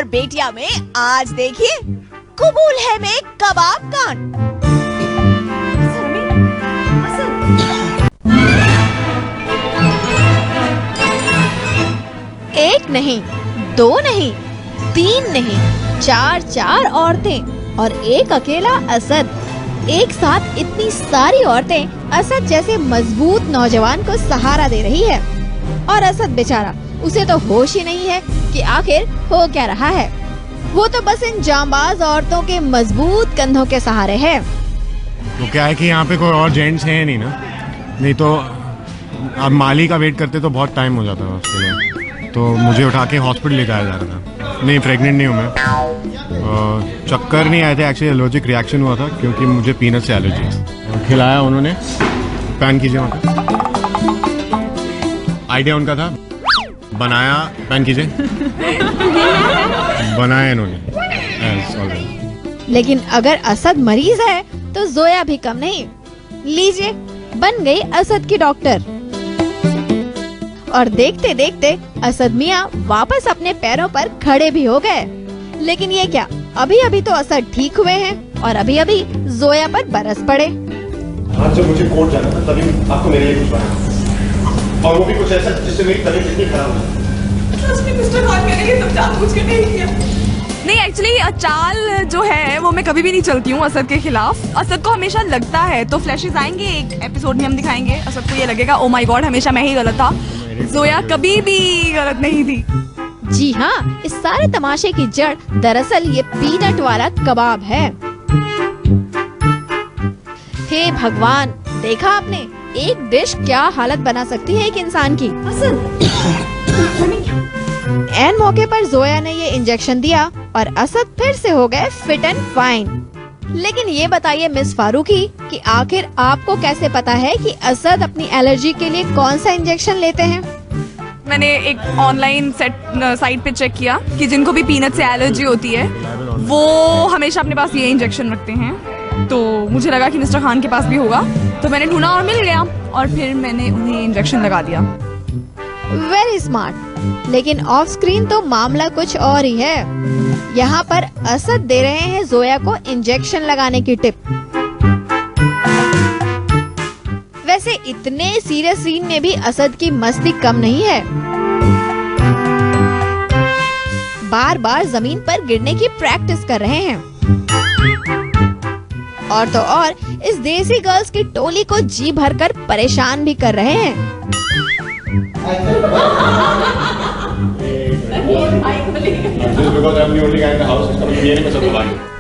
और बेटिया में आज देखिए कबूल है में कबाब कांड। एक नहीं, दो नहीं, तीन नहीं, चार औरतें और एक अकेला असद। एक साथ इतनी सारी औरतें असद जैसे मजबूत नौजवान को सहारा दे रही है और असद बेचारा, उसे तो होश ही नहीं है कि आखिर हो क्या रहा है। वो तो बस इन जांबाज औरतों के मजबूत कंधों के सहारे है। तो क्या है कि यहाँ पे कोई और जेंट्स है नहीं ना, नहीं तो अब माली का वेट करते तो बहुत टाइम हो जाता है उसके लिए, तो मुझे उठा के हॉस्पिटल ले जाया जा रहा था। नहीं, प्रेग्नेंट नहीं हूँ मैं, चक्कर नहीं आए थे, एक्चुअली एलर्जिक रिएक्शन हुआ था क्योंकि मुझे पीनट से एलर्जी है। खिलाया उन्होंने, पैन कीजिए वहाँ पे, आइडिया उनका था, बनाया, पैन कीजिए, बनाया इन्होंने। लेकिन अगर असद मरीज है तो जोया भी कम नहीं। लीजिए, बन गई असद की डॉक्टर। और देखते देखते असद मियाँ वापस अपने पैरों पर खड़े भी हो गए। लेकिन ये क्या, अभी अभी तो असद ठीक हुए हैं और अभी अभी जोया पर बरस पड़े। आज जब मुझे कोर्ट जाना था तभी आपको मेरे लिए कुछ बनाया, और वो भी कुछ ऐसा जिससे मेरी तबीयत इतनी खराब हुई। मिस्टर खान मैंने ये सब जानबूझ के नहीं किया। नहीं, एक्चुअली चाल जो है वो मैं कभी भी नहीं चलती हूँ असद के खिलाफ। असद को हमेशा लगता है, तो फ्लैशेस आएंगे एक एपिसोड में, हम दिखाएंगे असद को ये लगेगा ओ माय गॉड हमेशा मैं ही गलत था। जोया कभी भी गलत नहीं थी। जी हाँ, इस सारे तमाशे की जड़ दरअसल ये पीनट वाला कबाब है। हे भगवान, देखा आपने, एक डिश क्या हालत बना सकती है एक इंसान की। एन मौके पर जोया ने ये इंजेक्शन दिया और असद फिर से हो गए फिट एंड फाइन। लेकिन ये बताइए मिस फारूकी कि आखिर आपको कैसे पता है कि असद अपनी एलर्जी के लिए कौन सा इंजेक्शन लेते हैं? मैंने एक ऑनलाइन साइट पे चेक किया कि जिनको भी पीनट से एलर्जी होती है वो हमेशा अपने पास ये इंजेक्शन रखते हैं। तो मुझे लगा कि मिस्टर खान के पास भी होगा, तो मैंने ढूंढा और मिल गया और फिर मैंने उन्हें इंजेक्शन लगा दिया। Very smart. लेकिन ऑफ स्क्रीन तो मामला कुछ और ही है। यहाँ पर असद दे रहे हैं जोया को इंजेक्शन लगाने की टिप। वैसे इतने सीरियस सीन में भी असद की मस्ती कम नहीं है। बार बार जमीन पर गिरने की प्रैक्टिस कर रहे हैं। और तो और इस देसी गर्ल्स की टोली को जी भरकर परेशान भी कर रहे हैं।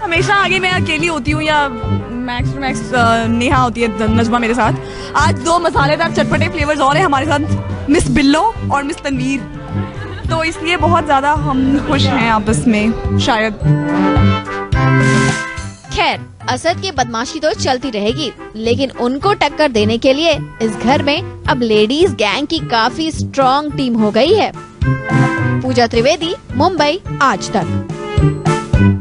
हमेशा आगे मैं अकेली होती हूँ या मैक्स नेहा होती है, नजमा मेरे साथ। आज दो मसालेदार चटपटे फ्लेवर्स और हैं हमारे साथ, मिस बिल्लो और मिस तनवीर, तो इसलिए बहुत ज्यादा हम खुश हैं आपस में शायद। खैर, असद की बदमाशी तो चलती रहेगी, लेकिन उनको टक्कर देने के लिए इस घर में अब लेडीज गैंग की काफी स्ट्रॉन्ग टीम हो गई है। पूजा त्रिवेदी, मुंबई, आज तक।